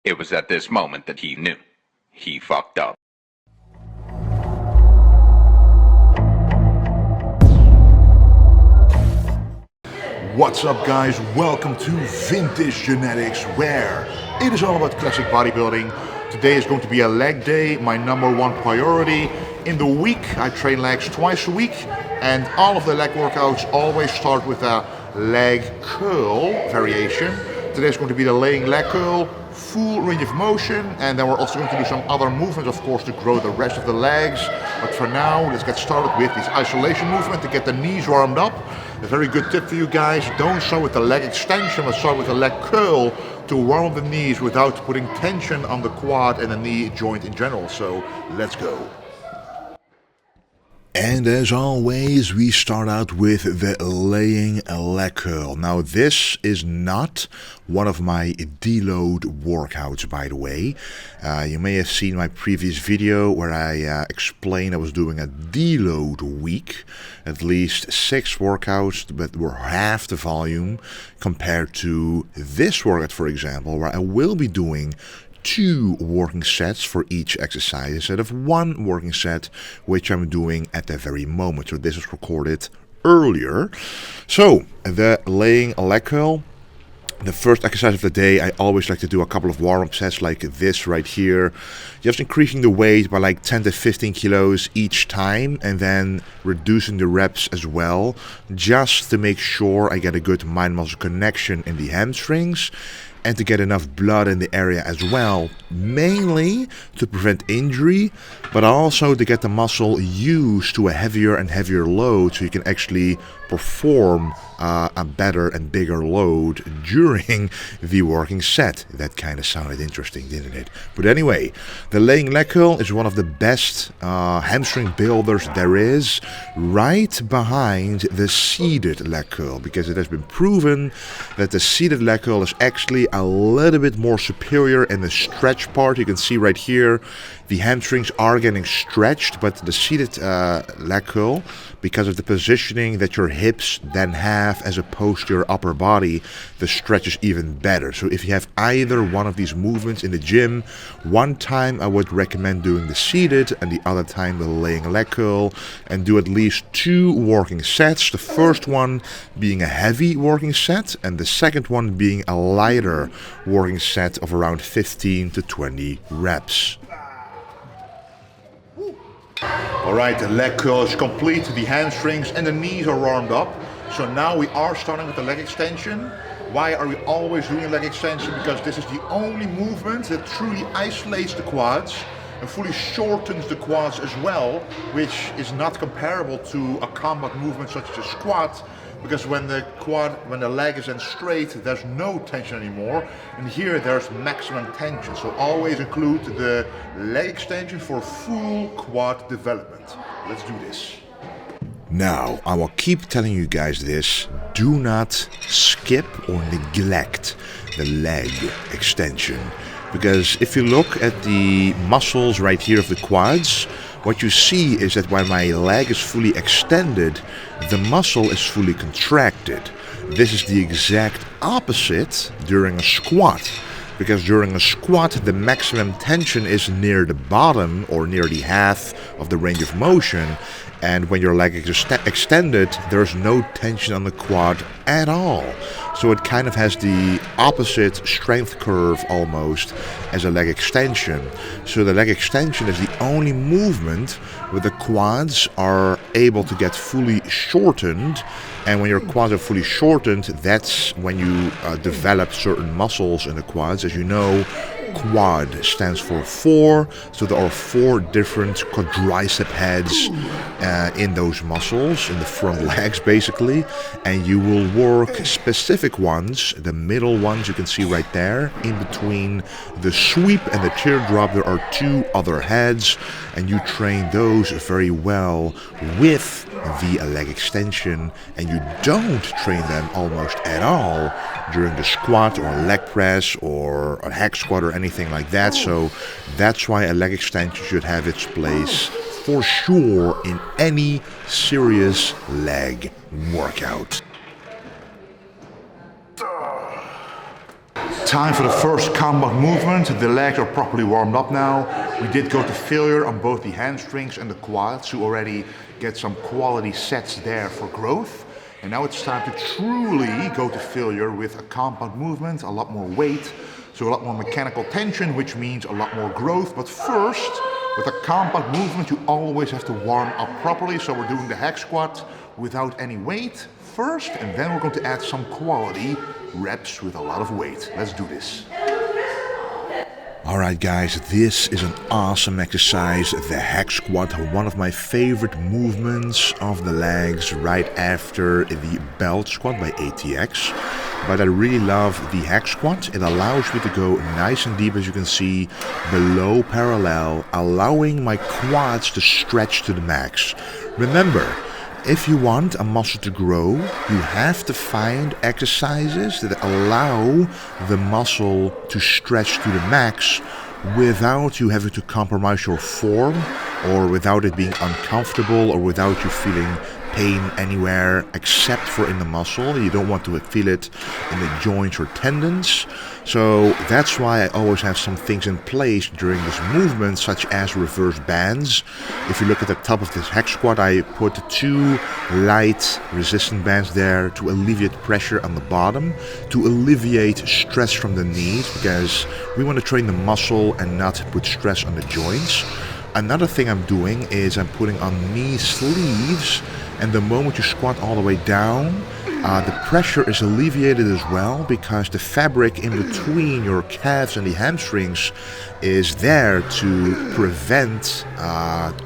It was at this moment that he knew. He fucked up. What's up, guys? Welcome to Vintage Genetics, where it is all about classic bodybuilding. Today is going to be a leg day, my number one priority. In the week, I train legs twice a week, and all of the leg workouts always start with a leg curl variation. Today is going to be the laying leg curl, full range of motion, and then we're also going to do some other movements, of course, to grow the rest of the legs. But for now, let's get started with this isolation movement to get the knees warmed up. A very good tip for you guys: don't start with the leg extension, but start with the leg curl to warm up the knees without putting tension on the quad and the knee joint in general. So let's go. And as always, we start out with the laying leg curl. Now, this is not one of my deload workouts, by the way. You may have seen my previous video where I explained I was doing a deload week. At least 6 workouts, but were half the volume compared to this workout, for example, where I will be doing 2 working sets for each exercise instead of 1 working set, which I'm doing at the very moment. So this was recorded earlier. So the laying leg curl, the first exercise of the day, I always like to do a couple of warm-up sets like this right here, just increasing the weight by like 10 to 15 kilos each time, and then reducing the reps as well, just to make sure I get a good mind-muscle connection in the hamstrings and to get enough blood in the area as well, mainly to prevent injury, but also to get the muscle used to a heavier and heavier load so you can actually perform a better and bigger load during the working set. That kind of sounded interesting, didn't it? But anyway, the laying leg curl is one of the best hamstring builders there is, right behind the seated leg curl, because it has been proven that the seated leg curl is actually a little bit more superior in the stretch part. You can see right here the hamstrings are getting stretched, but the seated leg curl, because of the positioning that your hips then have as opposed to your upper body, the stretch is even better. So if you have either one of these movements in the gym, one time I would recommend doing the seated and the other time the laying leg curl, and do at least 2 working sets. The first one being a heavy working set and the second one being a lighter working set of around 15 to 20 reps. Alright, the leg curl is complete, the hamstrings and the knees are warmed up. So now we are starting with the leg extension. Why are we always doing a leg extension? Because this is the only movement that truly isolates the quads and fully shortens the quads as well, which is not comparable to a combat movement such as a squat, because when the leg is then straight, there's no tension anymore, and here there's maximum tension. So always include the leg extension for full quad development. Let's do this. Now, I will keep telling you guys this: do not skip or neglect the leg extension. Because if you look at the muscles right here of the quads, what you see is that when my leg is fully extended, the muscle is fully contracted. This is the exact opposite during a squat. Because during a squat, the maximum tension is near the bottom or near the half of the range of motion. And when your leg is extended, there's no tension on the quad at all. So it kind of has the opposite strength curve almost as a leg extension. So the leg extension is the only movement where the quads are able to get fully shortened. And when your quads are fully shortened, that's when you develop certain muscles in the quads. As you know, quad stands for 4, so there are 4 different quadricep heads in those muscles, in the front legs basically, and you will work specific ones. The middle ones you can see right there. In between the sweep and the teardrop there are 2 other heads, and you train those very well with the leg extension, and you don't train them almost at all during the squat or leg press or a hack squat or anything like that. So that's why a leg extension should have its place for sure in any serious leg workout. Time for the first combat movement. The legs are properly warmed up now. We did go to failure on both the hamstrings and the quads to already get some quality sets there for growth. And now it's time to truly go to failure with a compound movement, a lot more weight, so a lot more mechanical tension, which means a lot more growth. But first, with a compound movement, you always have to warm up properly. So we're doing the hack squat without any weight first, and then we're going to add some quality reps with a lot of weight. Let's do this. Alright guys, this is an awesome exercise, the hack squat, one of my favorite movements of the legs right after the belt squat by ATX. But I really love the hack squat. It allows me to go nice and deep, as you can see, below parallel, allowing my quads to stretch to the max. Remember, if you want a muscle to grow, you have to find exercises that allow the muscle to stretch to the max without you having to compromise your form, or without it being uncomfortable, or without you feeling pain anywhere except for in the muscle. You don't want to feel it in the joints or tendons. So that's why I always have some things in place during this movement, such as reverse bands. If you look at the top of this hack squat, I put 2 light resistant bands there to alleviate pressure on the bottom, to alleviate stress from the knees, because we want to train the muscle and not put stress on the joints. Another thing I'm doing is I'm putting on knee sleeves, and the moment you squat all the way down, the pressure is alleviated as well, because the fabric in between your calves and the hamstrings is there to prevent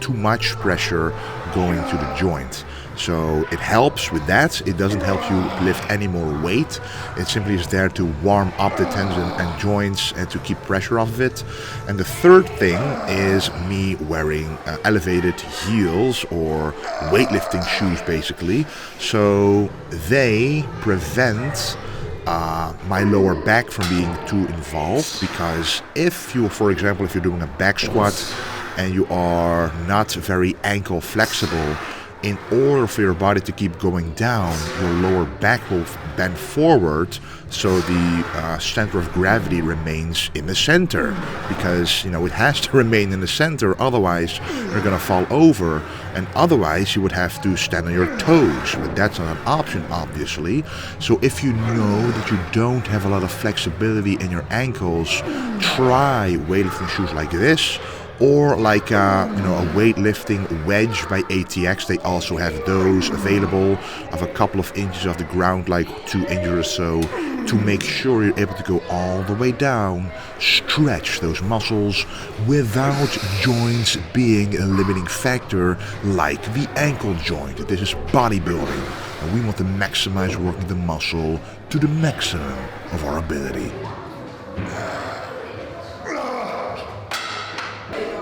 too much pressure going to the joint. So it helps with that. It doesn't help you lift any more weight. It simply is there to warm up the tendon and joints and to keep pressure off of it. And the third thing is me wearing elevated heels, or weightlifting shoes basically. So they prevent my lower back from being too involved, because if you, for example, if you're doing a back squat and you are not very ankle flexible, in order for your body to keep going down, your lower back will bend forward, so the center of gravity remains in the center, because it has to remain in the center, otherwise you're going to fall over, and otherwise you would have to stand on your toes, but that's not an option, obviously. So if you know that you don't have a lot of flexibility in your ankles, try weightlifting shoes like this, or like a weightlifting wedge by ATX. They also have those available, of a couple of inches off the ground, like 2 inches or so, to make sure you're able to go all the way down, stretch those muscles without joints being a limiting factor like the ankle joint. This is bodybuilding, and we want to maximize working the muscle to the maximum of our ability.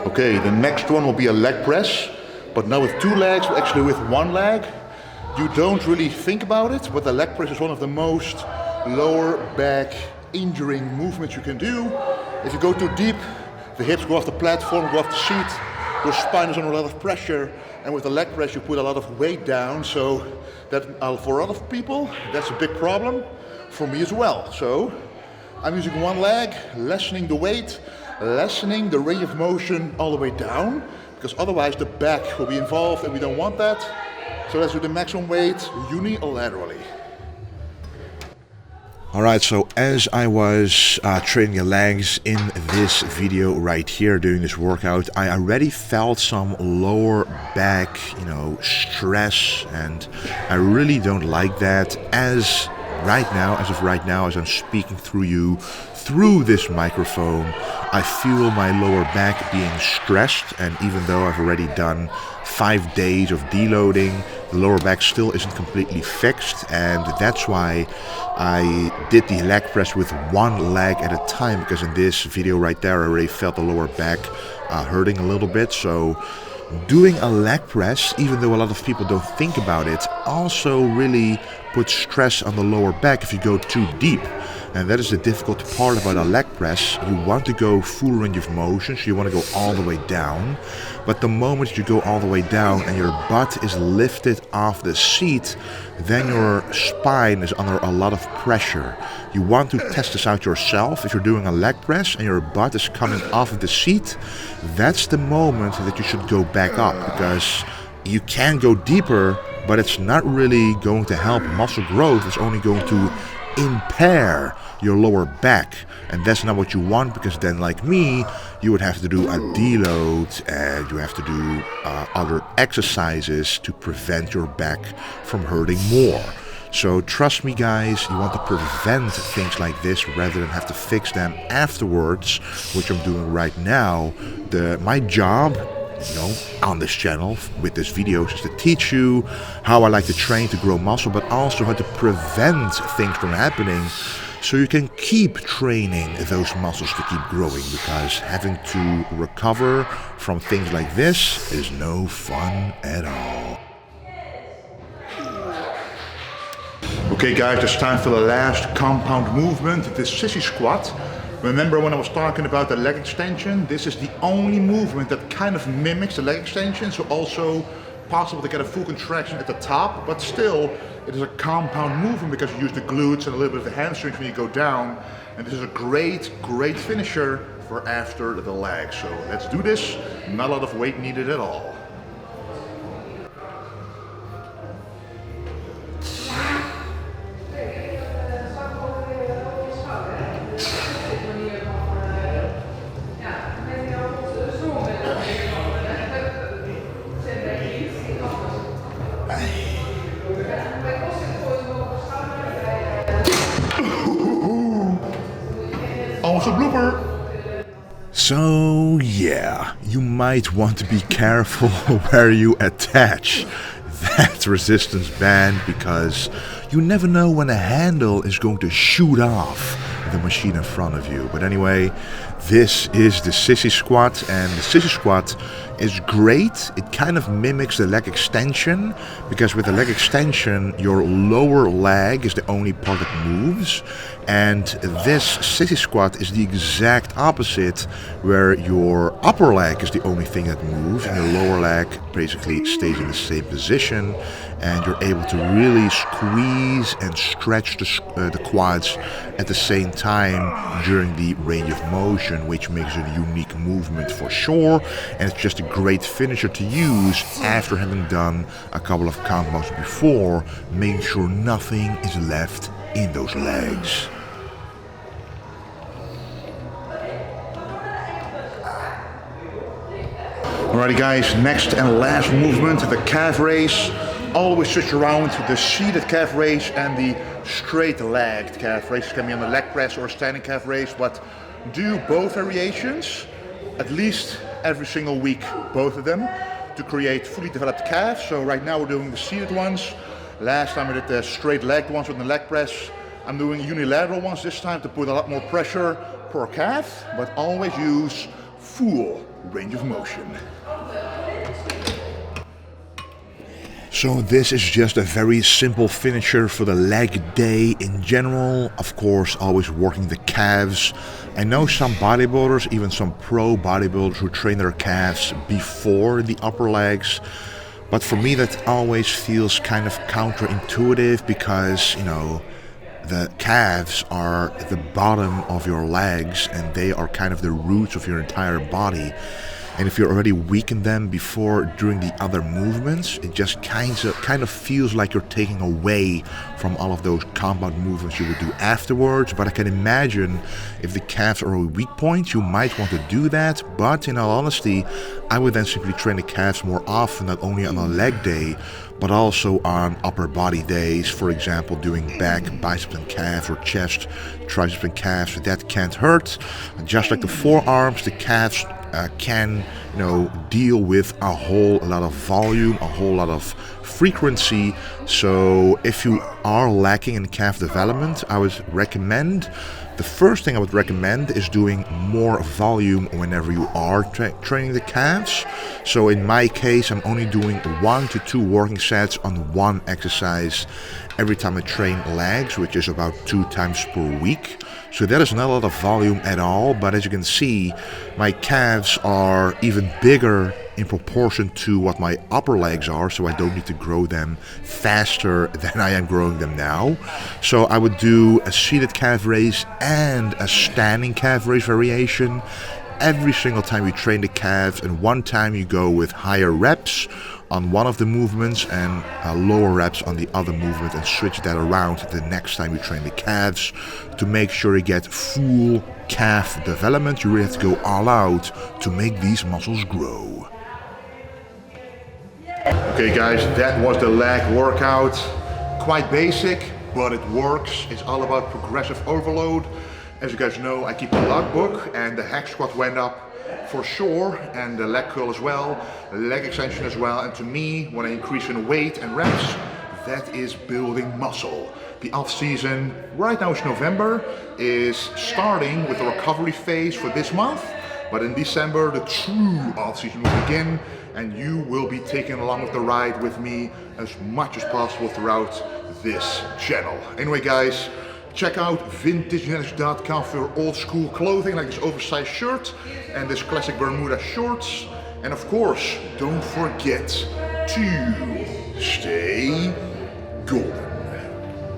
Okay, the next one will be a leg press, but now with 2 legs, actually with 1 leg. You don't really think about it, but the leg press is one of the most lower back injuring movements you can do. If you go too deep, the hips go off the platform, go off the seat, your spine is under a lot of pressure, and with the leg press you put a lot of weight down, so that for a lot of people, that's a big problem, for me as well. So I'm using 1 leg, lessening the weight, lessening the range of motion all the way down, because otherwise the back will be involved and we don't want that. So let's do the maximum weight unilaterally. Alright, so as I was training the legs in this video right here, doing this workout, I already felt some lower back, stress, and I really don't like that. As of right now, as I'm speaking through this microphone, I feel my lower back being stressed, and even though I've already done 5 days of deloading, the lower back still isn't completely fixed, and that's why I did the leg press with 1 leg at a time, because in this video right there I already felt the lower back hurting a little bit. So doing a leg press, even though a lot of people don't think about it, also really puts stress on the lower back if you go too deep. And that is the difficult part about a leg press. You want to go full range of motion, so you want to go all the way down. But the moment you go all the way down and your butt is lifted off the seat, then your spine is under a lot of pressure. You want to test this out yourself. If you're doing a leg press and your butt is coming off of the seat, that's the moment that you should go back up, because you can go deeper, but it's not really going to help muscle growth. It's only going to impair your lower back, and that's not what you want, because then, like me, you would have to do a deload and you have to do other exercises to prevent your back from hurting more. So trust me guys, you want to prevent things like this rather than have to fix them afterwards, which I'm doing right now. My job, on this channel with this video is to teach you how I like to train to grow muscle, but also how to prevent things from happening so you can keep training those muscles to keep growing, because having to recover from things like this is no fun at all. Okay guys, it's time for the last compound movement, the Sissy Squat. Remember when I was talking about the leg extension? This is the only movement that kind of mimics the leg extension, so also possible to get a full contraction at the top, but still it is a compound movement because you use the glutes and a little bit of the hamstrings when you go down, and this is a great finisher for after the leg. So let's do this, not a lot of weight needed at all. Almost a blooper. So yeah, you might want to be careful where you attach that resistance band, because you never know when a handle is going to shoot off the machine in front of you. But anyway, this is the Sissy Squat, and the Sissy Squat is great. It kind of mimics the leg extension, because with the leg extension your lower leg is the only part that moves, and this Sissy Squat is the exact opposite, where your upper leg is the only thing that moves and your lower leg basically stays in the same position, and you're able to really squeeze and stretch the quads at the same time during the range of motion, which makes it a unique movement for sure, and it's just a great finisher to use after having done a couple of compounds before, making sure nothing is left in those legs. Alrighty guys, next and last movement, the calf raise. Always switch around the seated calf raise and the straight-legged calf raise. It can be on the leg press or a standing calf raise, but do both variations at least every single week, both of them, to create fully developed calves. So right now we're doing the seated ones. Last time we did the straight-legged ones with the leg press. I'm doing unilateral ones this time to put a lot more pressure per calf, but always use full range of motion. So this is just a very simple finisher for the leg day in general. Of course, always working the calves. I know some bodybuilders, even some pro bodybuilders, who train their calves before the upper legs. But for me that always feels kind of counterintuitive, because, the calves are the bottom of your legs and they are kind of the roots of your entire body. And if you already weakened them before during the other movements, it just kind of feels like you're taking away from all of those compound movements you would do afterwards. But I can imagine if the calves are a weak point, you might want to do that. But in all honesty, I would then simply train the calves more often, not only on a leg day, but also on upper body days. For example, doing back, biceps and calves, or chest, triceps and calves. That can't hurt. Just like the forearms, the calves can deal with a whole lot of volume, a whole lot of frequency. So if you are lacking in calf development, the first thing I would recommend is doing more volume whenever you are training the calves. So in my case, I'm only doing 1 to 2 working sets on one exercise every time I train legs, which is about 2 times per week. So that is not a lot of volume at all, but as you can see, my calves are even bigger in proportion to what my upper legs are, so I don't need to grow them faster than I am growing them now. So I would do a seated calf raise and a standing calf raise variation every single time you train the calves, and one time you go with higher reps on one of the movements and lower reps on the other movement, and switch that around the next time you train the calves to make sure you get full calf development. You really have to go all out to make these muscles grow. Okay guys, that was the leg workout. Quite basic, but it works. It's all about progressive overload. As you guys know, I keep a logbook, and the hack squat went up for sure, and the leg curl as well, leg extension as well. And to me, when I increase in weight and reps, that is building muscle. The off season, right now it's November, is starting with the recovery phase for this month. But in December, the true off season will begin, and you will be taken along with the ride with me as much as possible throughout this channel. Anyway guys, check out vintagegenetics.com for old school clothing like this oversized shirt and this classic Bermuda shorts. And of course, don't forget to stay